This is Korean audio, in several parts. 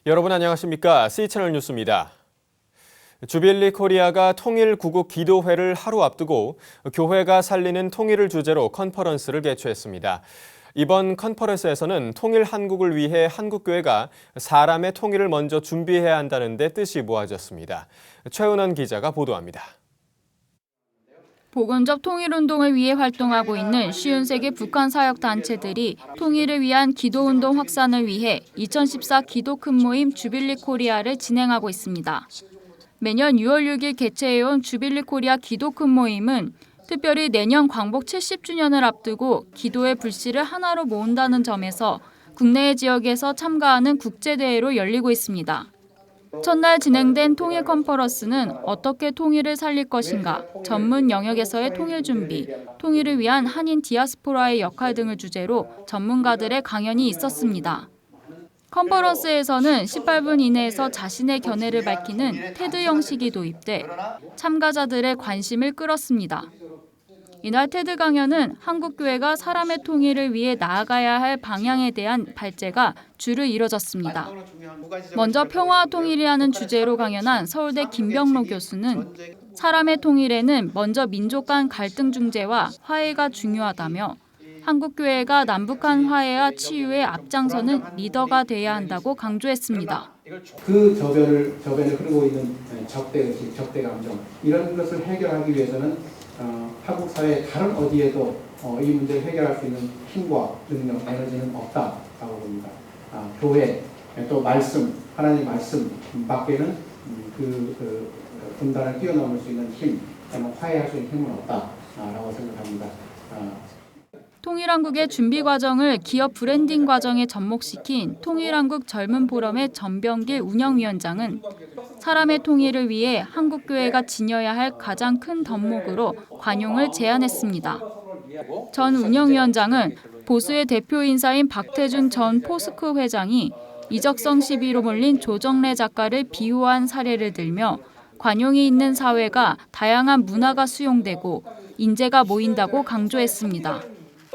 여러분 안녕하십니까? C채널 뉴스입니다. 주빌리 코리아가 통일 구국 기도회를 하루 앞두고 교회가 살리는 통일을 주제로 컨퍼런스를 개최했습니다. 이번 컨퍼런스에서는 통일 한국을 위해 한국교회가 사람의 통일을 먼저 준비해야 한다는 데 뜻이 모아졌습니다. 최은원 기자가 보도합니다. 보건적 통일운동을 위해 활동하고 있는 50개 북한 사역 단체들이 통일을 위한 기도운동 확산을 위해 2014 기도 큰 모임 주빌리 코리아를 진행하고 있습니다. 매년 6월 6일 개최해온 주빌리 코리아 기도 큰 모임은 특별히 내년 광복 70주년을 앞두고 기도의 불씨를 하나로 모은다는 점에서 국내의 지역에서 참가하는 국제대회로 열리고 있습니다. 첫날 진행된 통일 컨퍼런스는 어떻게 통일을 살릴 것인가, 전문 영역에서의 통일 준비, 통일을 위한 한인 디아스포라의 역할 등을 주제로 전문가들의 강연이 있었습니다. 컨퍼런스에서는 18분 이내에서 자신의 견해를 밝히는 테드 형식이 도입돼 참가자들의 관심을 끌었습니다. 이날 테드 강연은 한국교회가 사람의 통일을 위해 나아가야 할 방향에 대한 발제가 주를 이뤄졌습니다. 먼저 평화와 통일이라는 주제로 강연한 서울대 김병로 교수는 사람의 통일에는 먼저 민족 간 갈등 중재와 화해가 중요하다며 한국교회가 남북한 화해와 치유에 앞장서는 리더가 돼야 한다고 강조했습니다. 그 저변을 흐르고 있는 적대의식, 적대감정 이런 것을 해결하기 위해서는 한국 사회 다른 어디에도 이 문제를 해결할 수 있는 힘과 능력, 에너지는 없다라고 봅니다. 교회, 또 말씀, 하나님 말씀 밖에는 그 분단을 뛰어넘을 수 있는 힘, 화해할 수 있는 힘은 없다라고 생각합니다. 통일한국의 준비 과정을 기업 브랜딩 과정에 접목시킨 통일한국 젊은 포럼의 전병길 운영위원장은 사람의 통일을 위해 한국교회가 지녀야 할 가장 큰 덕목으로 관용을 제안했습니다. 전 운영위원장은 보수의 대표 인사인 박태준 전 포스코 회장이 이적성 시비로 몰린 조정래 작가를 비호한 사례를 들며 관용이 있는 사회가 다양한 문화가 수용되고 인재가 모인다고 강조했습니다.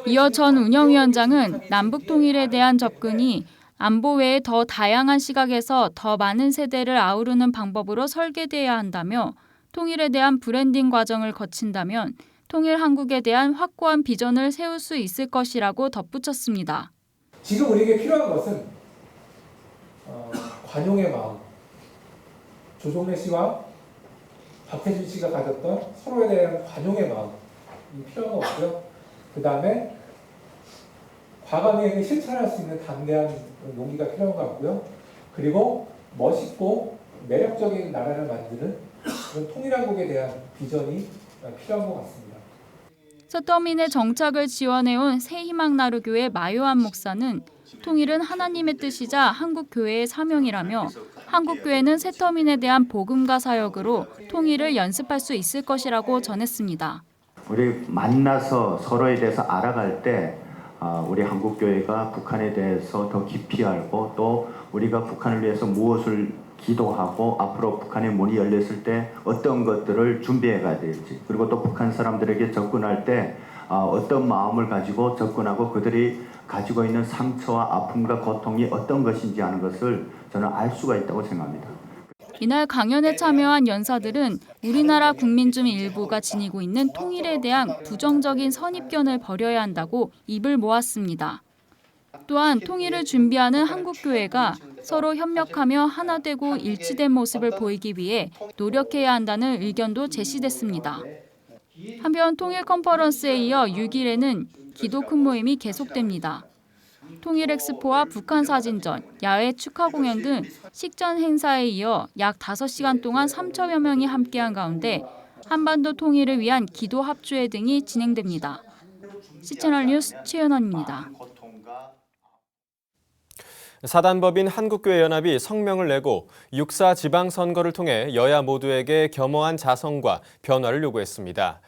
이어 전 운영위원장은 남북 통일에 대한 접근이 안보 외에 더 다양한 시각에서 더 많은 세대를 아우르는 방법으로 설계돼야 한다며 통일에 대한 브랜딩 과정을 거친다면 통일 한국에 대한 확고한 비전을 세울 수 있을 것이라고 덧붙였습니다. 지금 우리에게 필요한 것은 관용의 마음, 조정래 씨와 박태준 씨가 가졌던 서로에 대한 관용의 마음이 필요한 것 같고요. 그 다음에 과감하게 실천할 수 있는 담대한 용기가 필요한 것 같고요. 그리고 멋있고 매력적인 나라를 만드는 그런 통일한국에 대한 비전이 필요한 것 같습니다. 서터민의 정착을 지원해온 새희망나루교회 마요한 목사는 통일은 하나님의 뜻이자 한국교회의 사명이라며 한국교회는 새터민에 대한 복음과 사역으로 통일을 연습할 수 있을 것이라고 전했습니다. 우리 만나서 서로에 대해서 알아갈 때 우리 한국교회가 북한에 대해서 더 깊이 알고 또 우리가 북한을 위해서 무엇을 기도하고 앞으로 북한의 문이 열렸을 때 어떤 것들을 준비해 가야 될지 그리고 또 북한 사람들에게 접근할 때 어떤 마음을 가지고 접근하고 그들이 가지고 있는 상처와 아픔과 고통이 어떤 것인지 하는 것을 저는 알 수가 있다고 생각합니다. 이날 강연에 참여한 연사들은 우리나라 국민 중 일부가 지니고 있는 통일에 대한 부정적인 선입견을 버려야 한다고 입을 모았습니다. 또한 통일을 준비하는 한국교회가 서로 협력하며 하나 되고 일치된 모습을 보이기 위해 노력해야 한다는 의견도 제시됐습니다. 한편 통일 컨퍼런스에 이어 6일에는 기도 큰 모임이 계속됩니다. 통일 엑스포와 북한 사진전, 야외 축하 공연 등 식전 행사에 이어 약 5시간 동안 3천여 명이 함께한 가운데 한반도 통일을 위한 기도 합주회 등이 진행됩니다. C채널 뉴스 최은원입니다. 사단법인 한국교회연합이 성명을 내고 6.4 지방선거를 통해 여야 모두에게 겸허한 자성과 변화를 요구했습니다.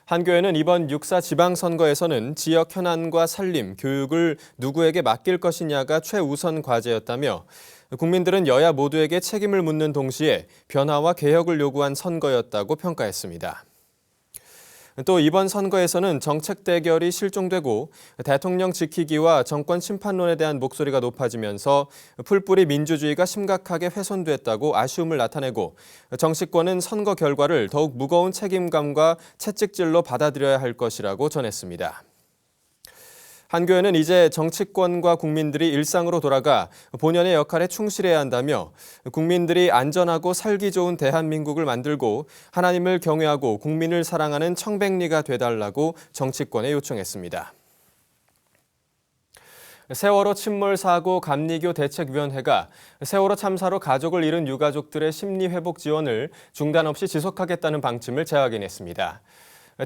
한 교회는 이번 6.4 지방선거에서는 지역 현안과 살림, 교육을 누구에게 맡길 것이냐가 최우선 과제였다며 국민들은 여야 모두에게 책임을 묻는 동시에 변화와 개혁을 요구한 선거였다고 평가했습니다. 또 이번 선거에서는 정책 대결이 실종되고 대통령 지키기와 정권 심판론에 대한 목소리가 높아지면서 풀뿌리 민주주의가 심각하게 훼손됐다고 아쉬움을 나타내고 정치권은 선거 결과를 더욱 무거운 책임감과 채찍질로 받아들여야 할 것이라고 전했습니다. 한 교회는 이제 정치권과 국민들이 일상으로 돌아가 본연의 역할에 충실해야 한다며 국민들이 안전하고 살기 좋은 대한민국을 만들고 하나님을 경외하고 국민을 사랑하는 청백리가 되달라고 정치권에 요청했습니다. 세월호 침몰 사고 감리교 대책위원회가 세월호 참사로 가족을 잃은 유가족들의 심리회복 지원을 중단 없이 지속하겠다는 방침을 재확인했습니다.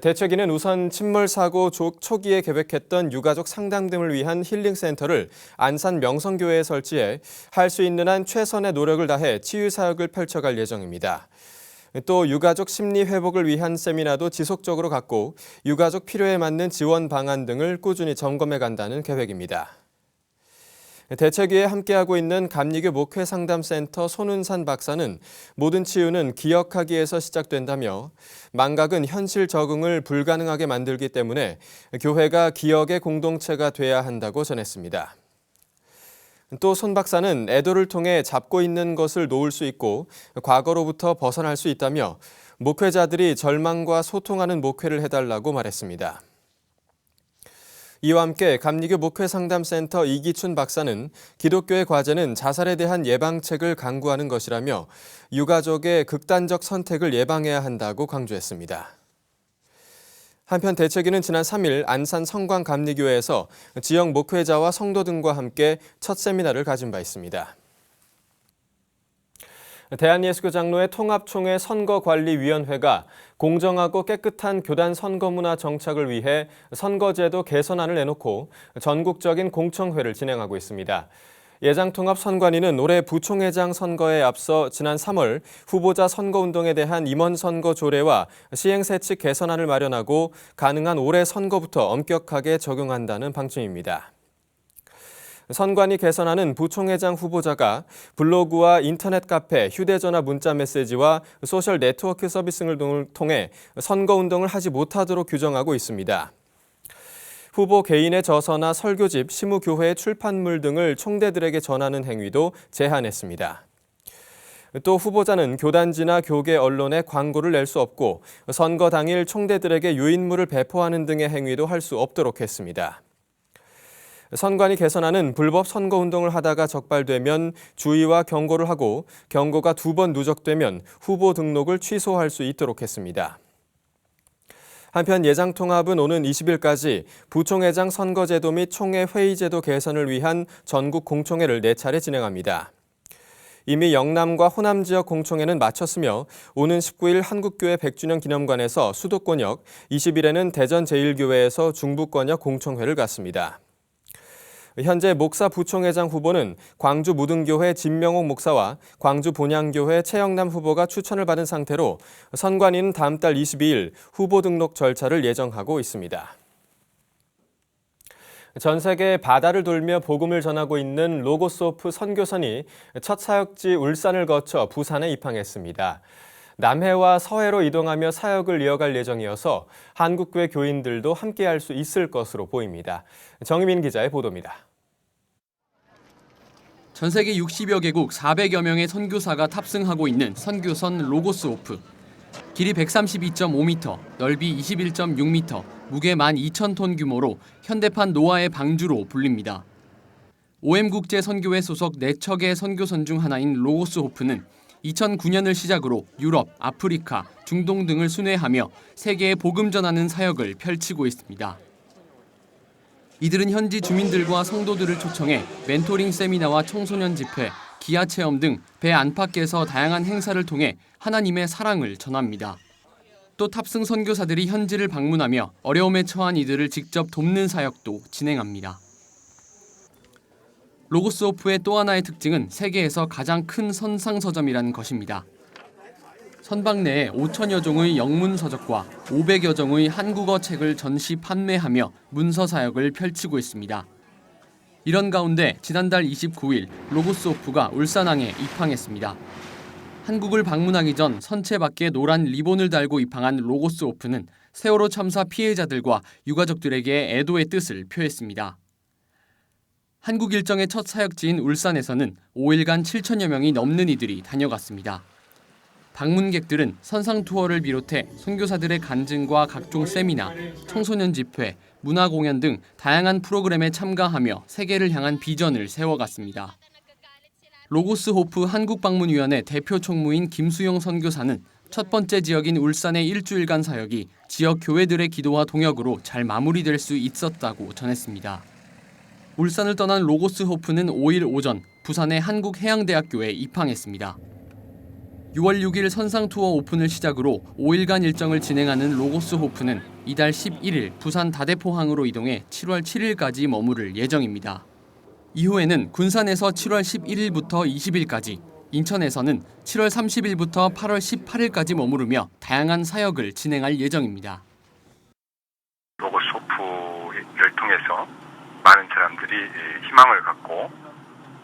대책위는 우선 침몰 사고 초기에 계획했던 유가족 상담 등을 위한 힐링센터를 안산 명성교회에 설치해 할 수 있는 한 최선의 노력을 다해 치유 사역을 펼쳐갈 예정입니다. 또 유가족 심리 회복을 위한 세미나도 지속적으로 갖고 유가족 필요에 맞는 지원 방안 등을 꾸준히 점검해 간다는 계획입니다. 대책위에 함께하고 있는 감리교 목회상담센터 손은산 박사는 모든 치유는 기억하기에서 시작된다며 망각은 현실 적응을 불가능하게 만들기 때문에 교회가 기억의 공동체가 돼야 한다고 전했습니다. 또 손 박사는 애도를 통해 잡고 있는 것을 놓을 수 있고 과거로부터 벗어날 수 있다며 목회자들이 절망과 소통하는 목회를 해달라고 말했습니다. 이와 함께 감리교 목회상담센터 이기춘 박사는 기독교의 과제는 자살에 대한 예방책을 강구하는 것이라며 유가족의 극단적 선택을 예방해야 한다고 강조했습니다. 한편 대책위는 지난 3일 안산 성광감리교회에서 지역 목회자와 성도 등과 함께 첫 세미나를 가진 바 있습니다. 대한예수교장로회 통합총회 선거관리위원회가 공정하고 깨끗한 교단 선거문화 정착을 위해 선거제도 개선안을 내놓고 전국적인 공청회를 진행하고 있습니다. 예장통합선관위는 올해 부총회장 선거에 앞서 지난 3월 후보자 선거운동에 대한 임원 선거 조례와 시행세칙 개선안을 마련하고 가능한 올해 선거부터 엄격하게 적용한다는 방침입니다. 선관위 개선안은 부총회장 후보자가 블로그와 인터넷 카페, 휴대전화 문자 메시지와 소셜 네트워크 서비스 등을 통해 선거운동을 하지 못하도록 규정하고 있습니다. 후보 개인의 저서나 설교집, 시무교회 출판물 등을 총대들에게 전하는 행위도 제한했습니다. 또 후보자는 교단지나 교계 언론에 광고를 낼 수 없고 선거 당일 총대들에게 유인물을 배포하는 등의 행위도 할 수 없도록 했습니다. 선관위 개선안은 불법 선거운동을 하다가 적발되면 주의와 경고를 하고 경고가 2번 누적되면 후보 등록을 취소할 수 있도록 했습니다. 한편 예장통합은 오는 20일까지 부총회장 선거제도 및 총회 회의제도 개선을 위한 전국 공청회를 4차례 진행합니다. 이미 영남과 호남 지역 공청회는 마쳤으며 오는 19일 한국교회 100주년 기념관에서 수도권역, 20일에는 대전 제1교회에서 중부권역 공청회를 갖습니다. 현재 목사 부총회장 후보는 광주 무등교회 진명옥 목사와 광주 본향교회 최영남 후보가 추천을 받은 상태로 선관위는 다음 달 22일 후보 등록 절차를 예정하고 있습니다. 전 세계 바다를 돌며 복음을 전하고 있는 로고스 오프 선교선이 첫 사역지 울산을 거쳐 부산에 입항했습니다. 남해와 서해로 이동하며 사역을 이어갈 예정이어서 한국교회 교인들도 함께할 수 있을 것으로 보입니다. 정희민 기자의 보도입니다. 전 세계 60여 개국 400여 명의 선교사가 탑승하고 있는 선교선 로고스 오프. 길이 132.5m, 넓이 21.6m, 무게 12,000톤 규모로 현대판 노아의 방주로 불립니다. OM국제선교회 소속 4척의 선교선 중 하나인 로고스 호프는 2009년을 시작으로 유럽, 아프리카, 중동 등을 순회하며 세계에 복음 전하는 사역을 펼치고 있습니다. 이들은 현지 주민들과 성도들을 초청해 멘토링 세미나와 청소년 집회, 기아 체험 등 배 안팎에서 다양한 행사를 통해 하나님의 사랑을 전합니다. 또 탑승 선교사들이 현지를 방문하며 어려움에 처한 이들을 직접 돕는 사역도 진행합니다. 로고스 오프의 또 하나의 특징은 세계에서 가장 큰 선상서점이라는 것입니다. 선박 내에 5천여 종의 영문 서적과 500여 종의 한국어 책을 전시 판매하며 문서 사역을 펼치고 있습니다. 이런 가운데 지난달 29일 로고스 오프가 울산항에 입항했습니다. 한국을 방문하기 전 선체 밖에 노란 리본을 달고 입항한 로고스 오프는 세월호 참사 피해자들과 유가족들에게 애도의 뜻을 표했습니다. 한국 일정의 첫 사역지인 울산에서는 5일간 7천여 명이 넘는 이들이 다녀갔습니다. 방문객들은 선상 투어를 비롯해 선교사들의 간증과 각종 세미나, 청소년 집회, 문화 공연 등 다양한 프로그램에 참가하며 세계를 향한 비전을 세워갔습니다. 로고스 호프 한국방문위원회 대표 총무인 김수영 선교사는 첫 번째 지역인 울산의 일주일간 사역이 지역 교회들의 기도와 동역으로 잘 마무리될 수 있었다고 전했습니다. 울산을 떠난 로고스 호프는 5일 오전 부산의 한국해양대학교에 입항했습니다. 6월 6일 선상 투어 오픈을 시작으로 5일간 일정을 진행하는 로고스 호프는 이달 11일 부산 다대포항으로 이동해 7월 7일까지 머무를 예정입니다. 이후에는 군산에서 7월 11일부터 20일까지, 인천에서는 7월 30일부터 8월 18일까지 머무르며 다양한 사역을 진행할 예정입니다. 로고스 호프를 통해서 많은 사람들이 희망을 갖고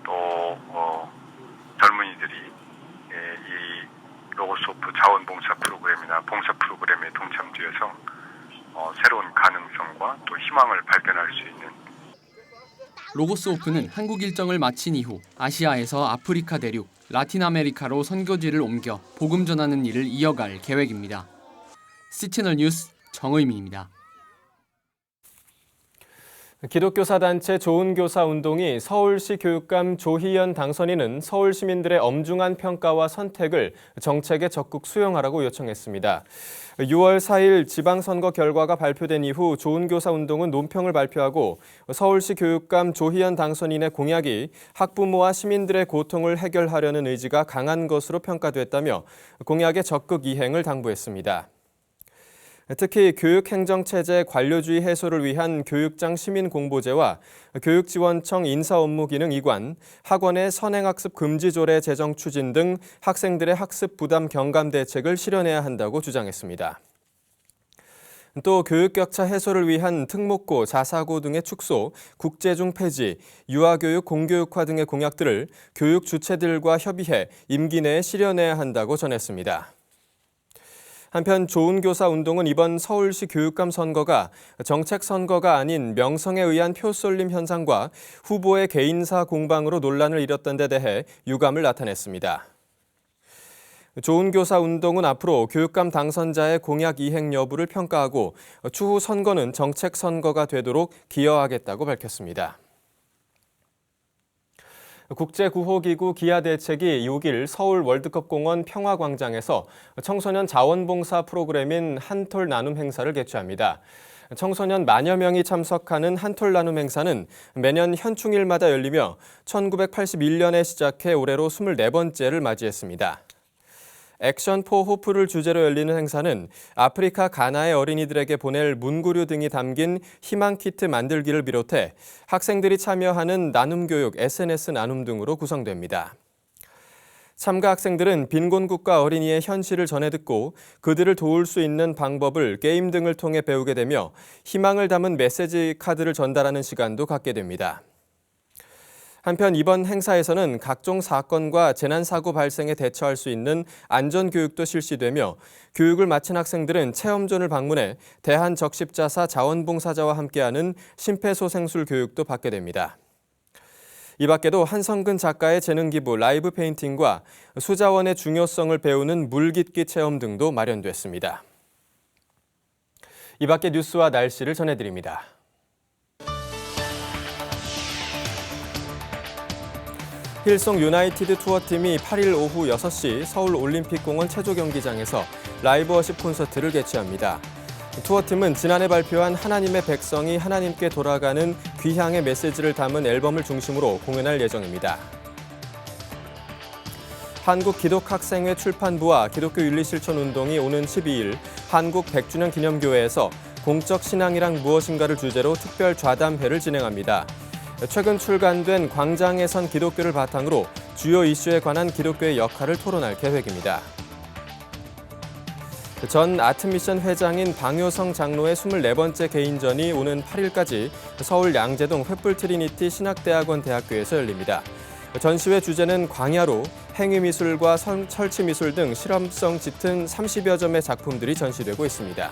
또 젊은이들이 이 로고스 호프 자원봉사 프로그램이나 봉사 프로그램에 동참되어서 새로운 가능성과 또 희망을 발견할 수 있는 로고스 호프는 한국 일정을 마친 이후 아시아에서 아프리카 대륙, 라틴 아메리카로 선교지를 옮겨 복음 전하는 일을 이어갈 계획입니다. CCTV 뉴스 정의민입니다. 기독교사단체 좋은교사운동이 서울시 교육감 조희연 당선인은 서울 시민들의 엄중한 평가와 선택을 정책에 적극 수용하라고 요청했습니다. 6월 4일 지방선거 결과가 발표된 이후 좋은교사운동은 논평을 발표하고 서울시 교육감 조희연 당선인의 공약이 학부모와 시민들의 고통을 해결하려는 의지가 강한 것으로 평가됐다며 공약의 적극 이행을 당부했습니다. 특히 교육행정체제 관료주의 해소를 위한 교육장 시민공보제와 교육지원청 인사업무기능 이관, 학원의 선행학습 금지조례 제정 추진 등 학생들의 학습 부담 경감 대책을 실현해야 한다고 주장했습니다. 또 교육격차 해소를 위한 특목고, 자사고 등의 축소, 국제중 폐지, 유아교육 공교육화 등의 공약들을 교육 주체들과 협의해 임기 내에 실현해야 한다고 전했습니다. 한편 좋은교사운동은 이번 서울시 교육감 선거가 정책 선거가 아닌 명성에 의한 표쏠림 현상과 후보의 개인사 공방으로 논란을 일었던 데 대해 유감을 나타냈습니다. 좋은교사운동은 앞으로 교육감 당선자의 공약 이행 여부를 평가하고 추후 선거는 정책 선거가 되도록 기여하겠다고 밝혔습니다. 국제구호기구 기아대책이 6일 서울 월드컵공원 평화광장에서 청소년 자원봉사 프로그램인 한톨 나눔 행사를 개최합니다. 청소년 만여 명이 참석하는 한톨 나눔 행사는 매년 현충일마다 열리며 1981년에 시작해 올해로 24번째를 맞이했습니다. 액션 포 호프를 주제로 열리는 행사는 아프리카 가나의 어린이들에게 보낼 문구류 등이 담긴 희망 키트 만들기를 비롯해 학생들이 참여하는 나눔 교육, SNS 나눔 등으로 구성됩니다. 참가 학생들은 빈곤국가 어린이의 현실을 전해 듣고 그들을 도울 수 있는 방법을 게임 등을 통해 배우게 되며 희망을 담은 메시지 카드를 전달하는 시간도 갖게 됩니다. 한편 이번 행사에서는 각종 사건과 재난사고 발생에 대처할 수 있는 안전교육도 실시되며 교육을 마친 학생들은 체험존을 방문해 대한적십자사 자원봉사자와 함께하는 심폐소생술 교육도 받게 됩니다. 이 밖에도 한성근 작가의 재능기부 라이브 페인팅과 수자원의 중요성을 배우는 물깃기 체험 등도 마련됐습니다. 이 밖의 뉴스와 날씨를 전해드립니다. 힐송 유나이티드 투어팀이 8일 오후 6시 서울 올림픽공원 체조경기장에서 라이브 워십 콘서트를 개최합니다. 투어팀은 지난해 발표한 하나님의 백성이 하나님께 돌아가는 귀향의 메시지를 담은 앨범을 중심으로 공연할 예정입니다. 한국기독학생회 출판부와 기독교윤리실천운동이 오는 12일 한국 100주년 기념교회에서 공적 신앙이란 무엇인가를 주제로 특별 좌담회를 진행합니다. 최근 출간된 광장에 선 기독교를 바탕으로 주요 이슈에 관한 기독교의 역할을 토론할 계획입니다. 전 아트미션 회장인 방효성 장로의 24번째 개인전이 오는 8일까지 서울 양재동 횃불 트리니티 신학대학원 대학교에서 열립니다. 전시회 주제는 광야로 행위미술과 설치미술 등 실험성 짙은 30여 점의 작품들이 전시되고 있습니다.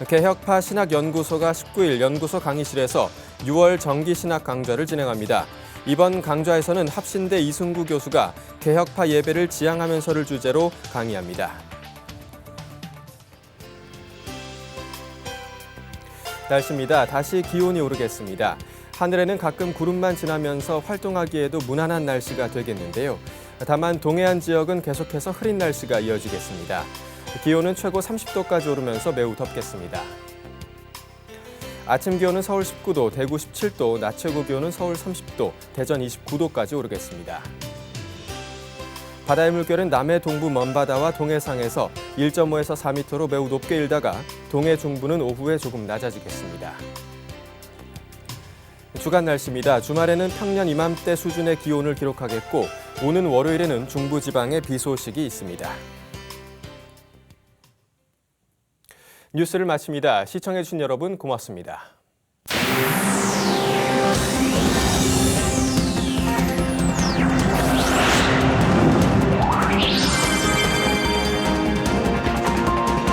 개혁파 신학연구소가 19일 연구소 강의실에서 6월 정기 신학 강좌를 진행합니다. 이번 강좌에서는 합신대 이승구 교수가 개혁파 예배를 지향하면서를 주제로 강의합니다. 날씨입니다. 다시 기온이 오르겠습니다. 하늘에는 가끔 구름만 지나면서 활동하기에도 무난한 날씨가 되겠는데요. 다만 동해안 지역은 계속해서 흐린 날씨가 이어지겠습니다. 기온은 최고 30도까지 오르면서 매우 덥겠습니다. 아침 기온은 서울 19도, 대구 17도, 낮 최고 기온은 서울 30도, 대전 29도까지 오르겠습니다. 바다의 물결은 남해 동부 먼바다와 동해상에서 1.5에서 4m로 매우 높게 일다가 동해 중부는 오후에 조금 낮아지겠습니다. 주간 날씨입니다. 주말에는 평년 이맘때 수준의 기온을 기록하겠고 오는 월요일에는 중부지방에 비 소식이 있습니다. 뉴스를 마칩니다. 시청해주신 여러분 고맙습니다.